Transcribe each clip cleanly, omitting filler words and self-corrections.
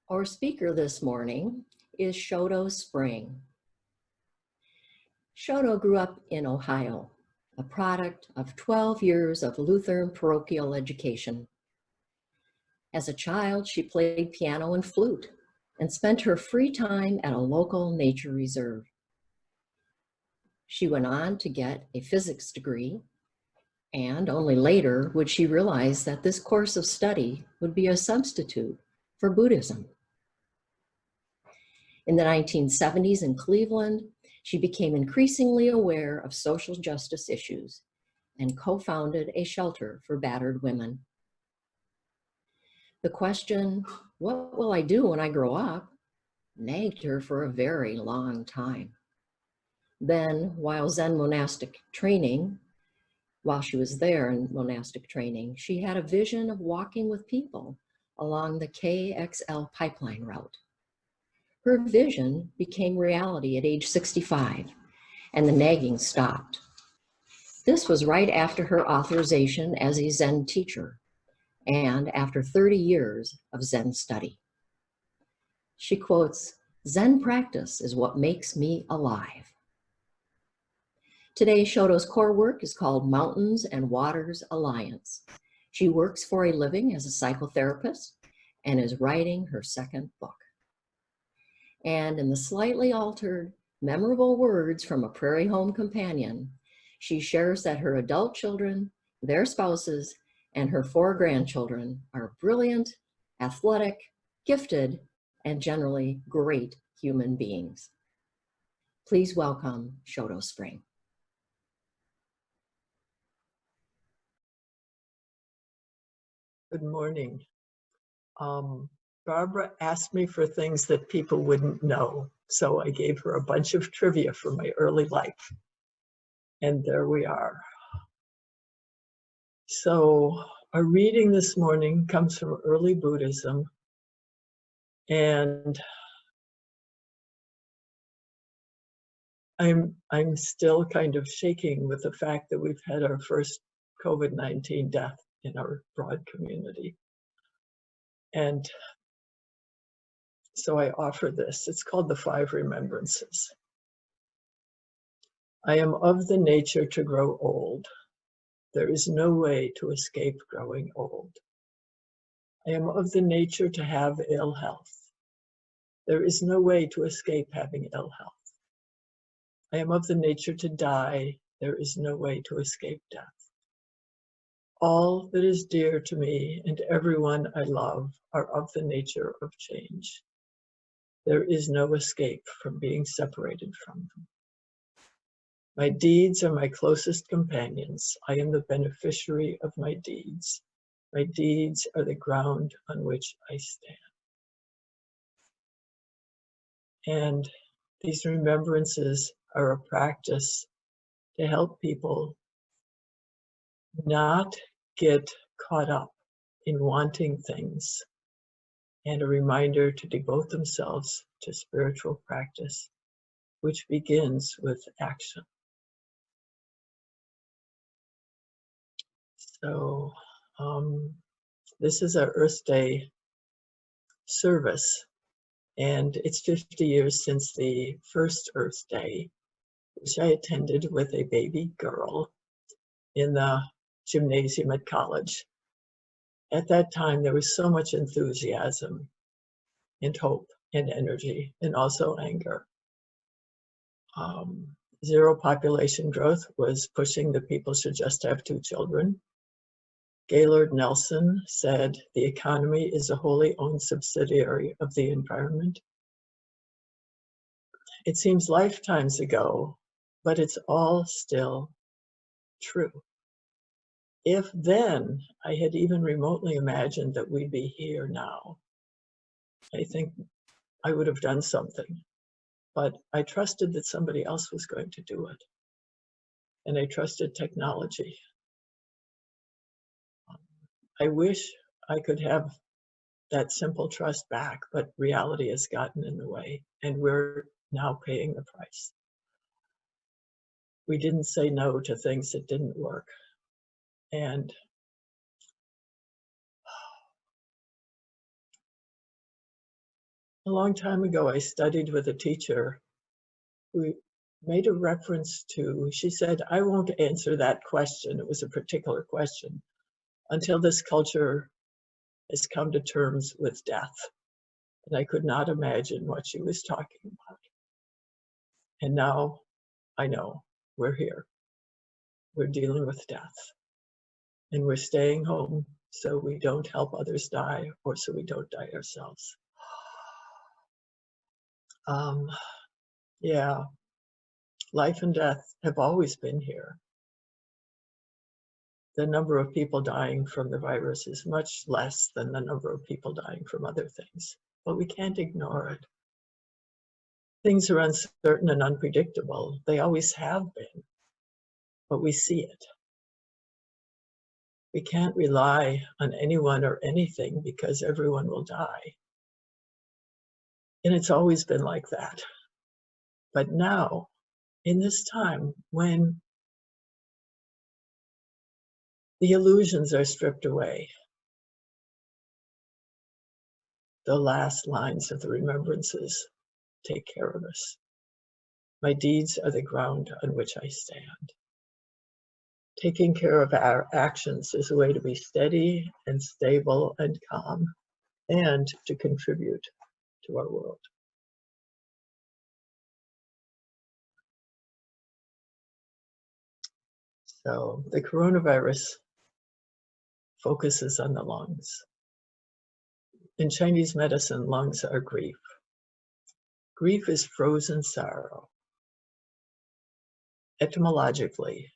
Our speaker this morning is Shoto Spring. Shoto grew up in Ohio, a product of 12 years of Lutheran parochial education. As a child, she played piano and flute and spent her free time at a local nature reserve. She went on to get a physics degree, and only later would she realize that this course of study would be a substitute for Buddhism. In the 1970s in Cleveland, she became increasingly aware of social justice issues and co-founded a shelter for battered women. The question, "What will I do when I grow up?" nagged her for a very long time. Then, while she was there in monastic training, she had a vision of walking with people along the KXL pipeline route. Her vision became reality at age 65, and the nagging stopped. This was right after her authorization as a Zen teacher, and after 30 years of Zen study. She quotes, "Zen practice is what makes me alive." Today, Shoto's core work is called Mountains and Waters Alliance. She works for a living as a psychotherapist and is writing her second book. And in the slightly altered, memorable words from a Prairie Home companion, she shares that her adult children, their spouses, and her 4 grandchildren are brilliant, athletic, gifted, and generally great human beings. Please welcome Shoto Spring. Good morning. Barbara asked me for things that people wouldn't know, so I gave her a bunch of trivia from my early life. And there we are. So our reading this morning comes from early Buddhism, and I'm still kind of shaking with the fact that we've had our first COVID-19 death in our broad community. And so I offer this. It's called the 5 Remembrances. I am of the nature to grow old. There is no way to escape growing old. I am of the nature to have ill health. There is no way to escape having ill health. I am of the nature to die. There is no way to escape death. All that is dear to me and everyone I love are of the nature of change. There is no escape from being separated from them. My deeds are my closest companions. I am the beneficiary of my deeds. My deeds are the ground on which I stand. And these remembrances are a practice to help people not get caught up in wanting things, and a reminder to devote themselves to spiritual practice, which begins with action. So this is our Earth Day service, and it's 50 years since the first Earth Day, which I attended with a baby girl in the gymnasium at college. At that time, there was so much enthusiasm and hope and energy, and also anger. Zero population growth was pushing the people should just have 2 children. Gaylord Nelson said, "The economy is a wholly owned subsidiary of the environment." It seems lifetimes ago, but it's all still true. If then I had even remotely imagined that we'd be here now, I think I would have done something. But I trusted that somebody else was going to do it. And I trusted technology. I wish I could have that simple trust back, but reality has gotten in the way, and we're now paying the price. We didn't say no to things that didn't work. And A long time ago, I studied with a teacher who made a reference to, she said, I won't answer that question. It was a particular question until this culture has come to terms with death. And I could not imagine what she was talking about. And now I know we're here. We're dealing with death. And we're staying home so we don't help others die or so we don't die ourselves. Yeah, life and death have always been here. The number of people dying from the virus is much less than the number of people dying from other things, but we can't ignore it. Things are uncertain and unpredictable. They always have been, but we see it. We can't rely on anyone or anything because everyone will die. And it's always been like that. But now, in this time when the illusions are stripped away, the last lines of the remembrances take care of us. My deeds are the ground on which I stand. Taking care of our actions is a way to be steady and stable and calm and to contribute to our world. So the coronavirus focuses on the lungs. In Chinese medicine, lungs are grief. Grief is frozen sorrow. Etymologically,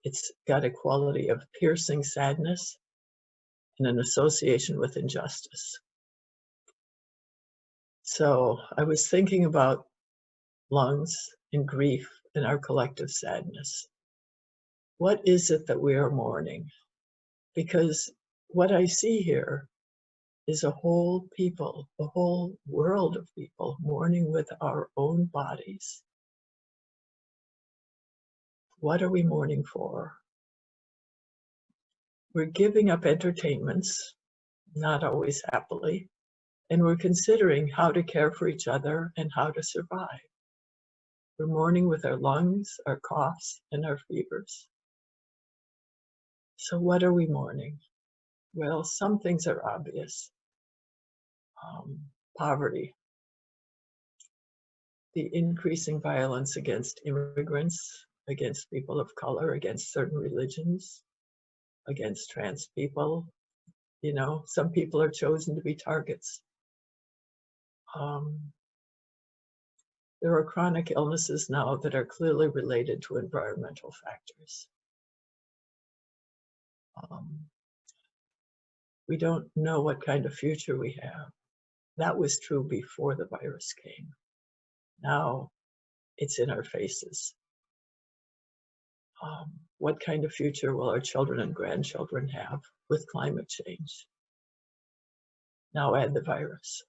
it's got a quality of piercing sadness and an association with injustice. So I was thinking about lungs and grief and our collective sadness. What is it that we are mourning? Because what I see here is a whole people, a whole world of people mourning with our own bodies. What are we mourning for? We're giving up entertainments, not always happily, and we're considering how to care for each other and how to survive. We're mourning with our lungs, our coughs, and our fevers. So what are we mourning? Well, some things are obvious. Poverty, the increasing violence against immigrants, against people of color, against certain religions, against trans people. You know, some people are chosen to be targets. There are chronic illnesses now that are clearly related to environmental factors. We don't know what kind of future we have. That was true before the virus came. Now it's in our faces. What kind of future will our children and grandchildren have with climate change? Now add the virus.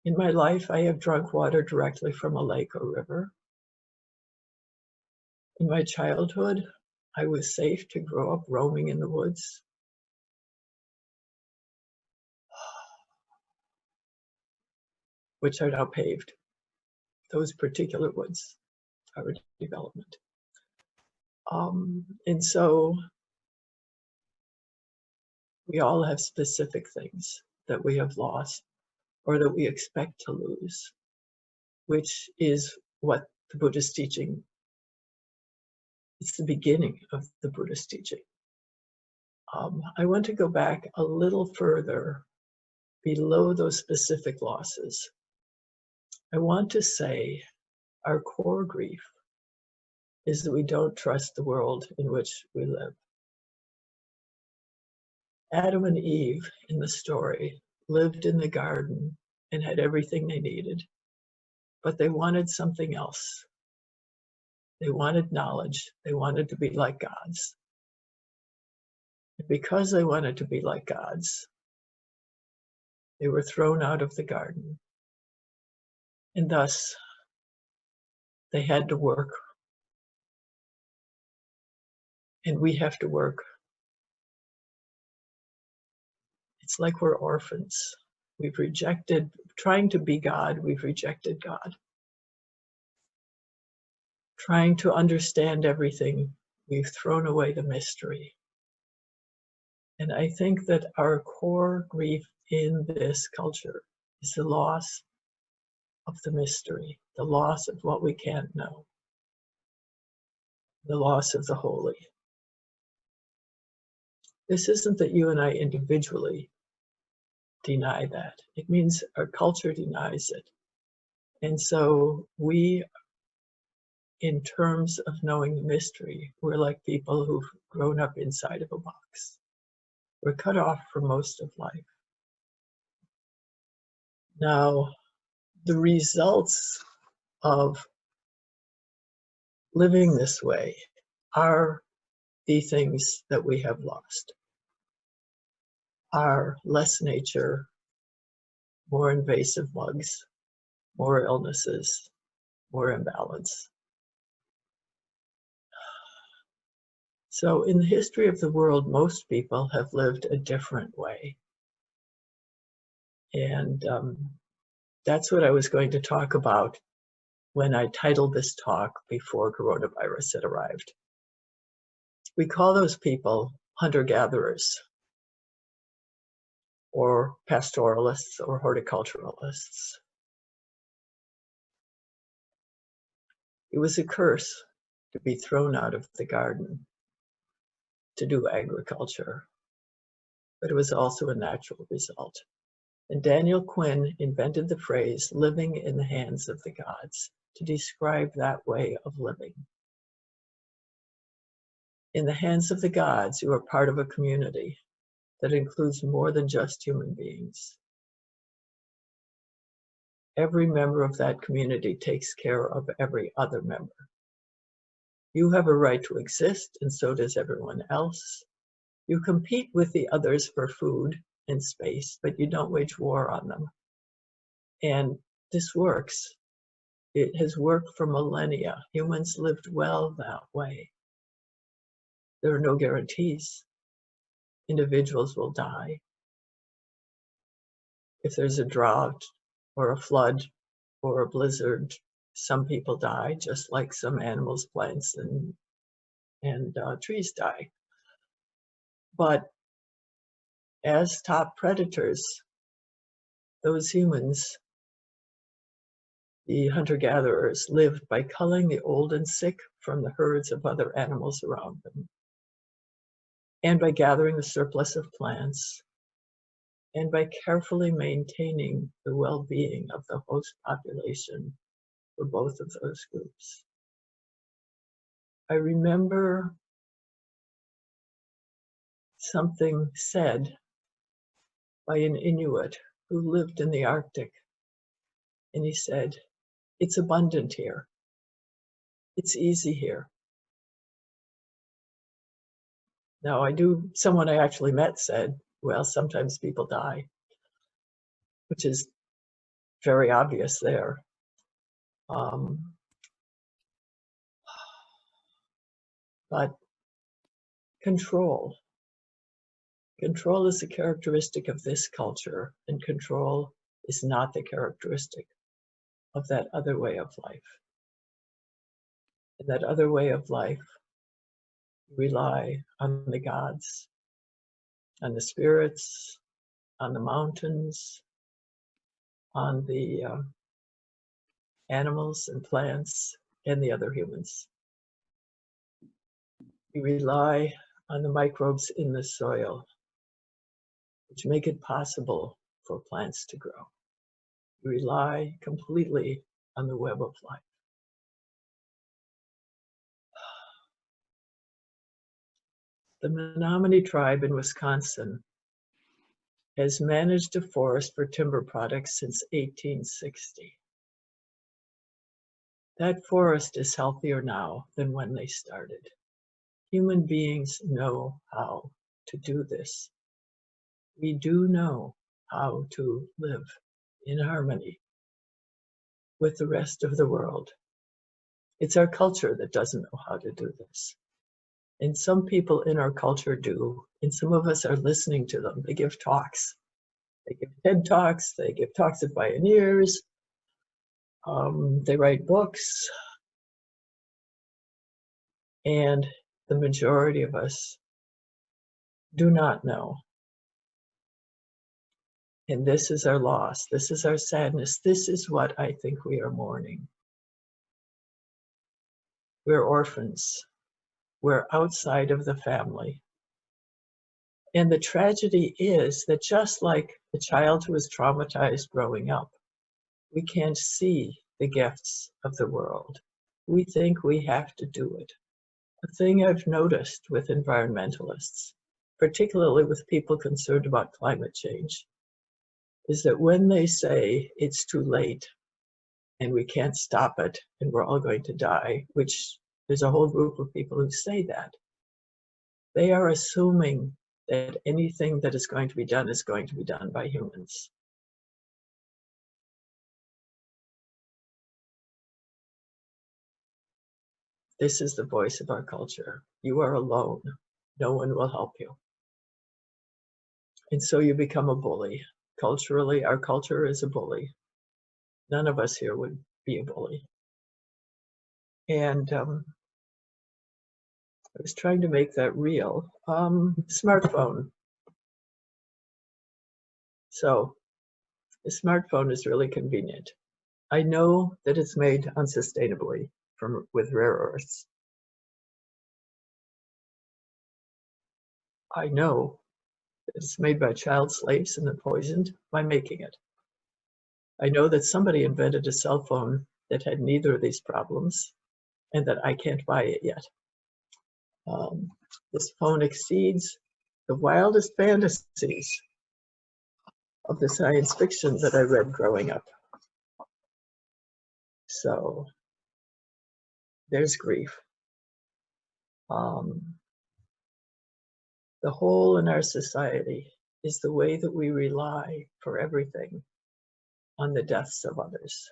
In my life, I have drunk water directly from a lake or river. In my childhood, I was safe to grow up roaming in the woods. Which are now paved. Those particular woods are in development. And so we all have specific things that we have lost or that we expect to lose, which is what the Buddhist teaching, it's the beginning of the Buddhist teaching. I want to go back a little further below those specific losses. I want to say our core grief is that we don't trust the world in which we live. Adam and Eve in the story lived in the garden and had everything they needed, but they wanted something else. They wanted knowledge. They wanted to be like gods. And because they wanted to be like gods, they were thrown out of the garden. And thus, they had to work. And we have to work. It's like we're orphans. We've rejected, trying to be God, we've rejected God. Trying to understand everything, we've thrown away the mystery. And I think that our core grief in this culture is the loss of the mystery, the loss of what we can't know, the loss of the holy. This isn't that you and I individually deny that. It means our culture denies it. And so we, in terms of knowing the mystery, we're like people who've grown up inside of a box. We're cut off from most of life. Now, the results of living this way are the things that we have lost. Are less nature, more invasive bugs, more illnesses, more imbalance. So in the history of the world, most people have lived a different way. And that's what I was going to talk about when I titled this talk before coronavirus had arrived. We call those people hunter-gatherers, or pastoralists, or horticulturalists. It was a curse to be thrown out of the garden to do agriculture, but it was also a natural result. And Daniel Quinn invented the phrase living in the hands of the gods to describe that way of living. In the hands of the gods, you are part of a community that includes more than just human beings. Every member of that community takes care of every other member. You have a right to exist, and so does everyone else. You compete with the others for food and space, but you don't wage war on them. And this works. It has worked for millennia. Humans lived well that way. There are no guarantees. Individuals will die. If there's a drought or a flood or a blizzard, some people die, just like some animals, plants, and trees die. But as top predators, those humans, the hunter-gatherers, lived by culling the old and sick from the herds of other animals around them, and by gathering the surplus of plants, and by carefully maintaining the well-being of the host population for both of those groups. I remember something said by an Inuit who lived in the Arctic, and he said, "It's abundant here. It's easy here." Now, someone I actually met said, well, sometimes people die, which is very obvious there. But control. Control is a characteristic of this culture, and control is not the characteristic of that other way of life. In that other way of life, you rely on the gods, on the spirits, on the mountains, on the animals and plants, and the other humans. You rely on the microbes in the soil, which make it possible for plants to grow. You rely completely on the web of life. The Menominee tribe in Wisconsin has managed a forest for timber products since 1860. That forest is healthier now than when they started. Human beings know how to do this. We do know how to live in harmony with the rest of the world. It's our culture that doesn't know how to do this. And some people in our culture do, and some of us are listening to them. They give talks They give TED Talks, they give talks at Pioneers, they write books, and the majority of us do not know. And this is our loss, this is our sadness, this is what I think we are mourning. We're orphans, we're outside of the family. And the tragedy is that just like the child who is traumatized growing up, we can't see the gifts of the world. We think we have to do it. A thing I've noticed with environmentalists, particularly with people concerned about climate change, is that when they say it's too late and we can't stop it and we're all going to die, which there's a whole group of people who say that, they are assuming that anything that is going to be done by humans. This is the voice of our culture. You are alone. No one will help you. And so you become a bully. Culturally, our culture is a bully. None of us here would be a bully. And I was trying to make that real. Smartphone. So the smartphone is really convenient. I know that it's made unsustainably with rare earths. I know that it's made by child slaves and then poisoned by making it. I know that somebody invented a cell phone that had neither of these problems and that I can't buy it yet. This phone exceeds the wildest fantasies of the science fiction that I read growing up. So there's grief. The hole in our society is the way that we rely for everything on the deaths of others.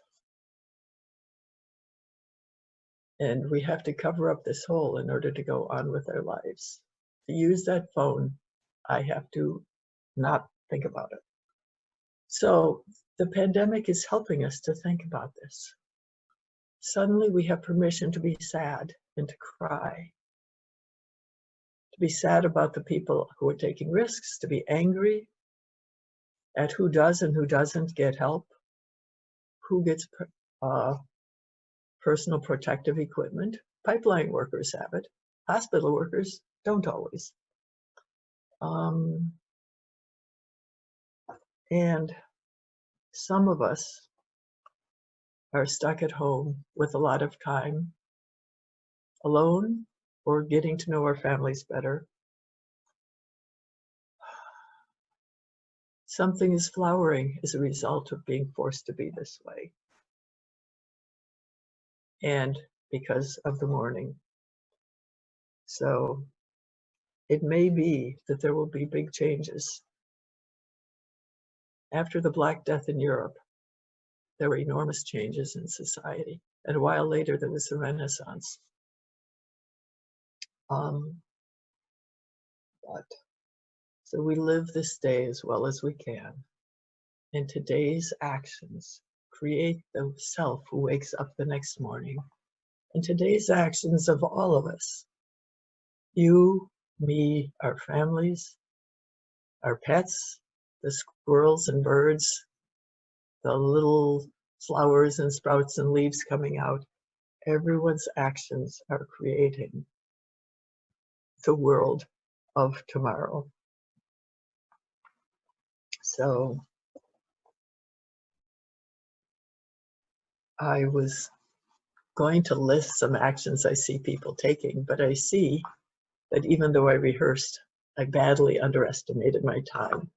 And we have to cover up this hole in order to go on with our lives. To use that phone, I have to not think about it. So the pandemic is helping us to think about this. Suddenly we have permission to be sad and to cry. To be sad about the people who are taking risks, to be angry at who does and who doesn't get help, who gets personal protective equipment. Pipeline workers have it. Hospital workers don't always. And some of us are stuck at home with a lot of time, alone or getting to know our families better. Something is flowering as a result of being forced to be this way. And because of the mourning. So it may be that there will be big changes. After the Black Death in Europe, there were enormous changes in society. And a while later, there was the Renaissance. So we live this day as well as we can. And today's actions create the self who wakes up the next morning. And today's actions of all of us, you, me, our families, our pets, the squirrels and birds, the little flowers and sprouts and leaves coming out, everyone's actions are creating the world of tomorrow. So I was going to list some actions I see people taking, but I see that even though I rehearsed, I badly underestimated my time.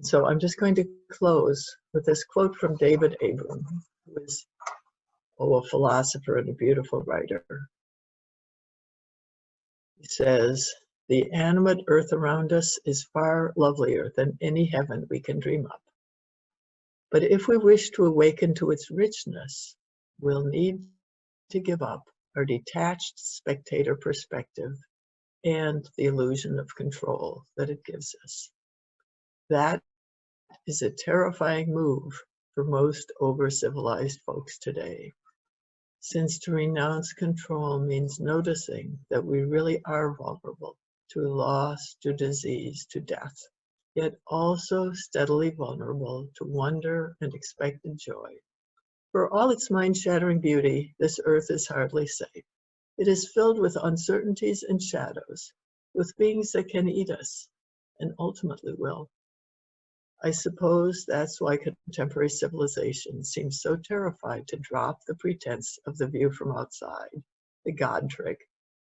So I'm just going to close with this quote from David Abram, who is a philosopher and a beautiful writer. He says, "The animate earth around us is far lovelier than any heaven we can dream up. But if we wish to awaken to its richness, we'll need to give up our detached spectator perspective and the illusion of control that it gives us. That is a terrifying move for most over-civilized folks today, since to renounce control means noticing that we really are vulnerable to loss, to disease, to death, yet also steadily vulnerable to wonder and expected joy. For all its mind-shattering beauty, this earth is hardly safe. It is filled with uncertainties and shadows, with beings that can eat us, and ultimately will. I suppose that's why contemporary civilization seems so terrified to drop the pretense of the view from outside, the God trick,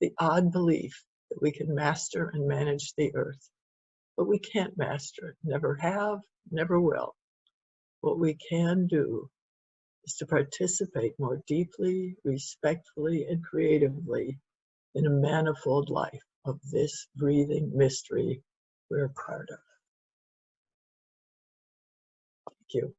the odd belief that we can master and manage the earth. But we can't master it, never have, never will. What we can do is to participate more deeply, respectfully, and creatively in a manifold life of this breathing mystery we're part of. Thank you.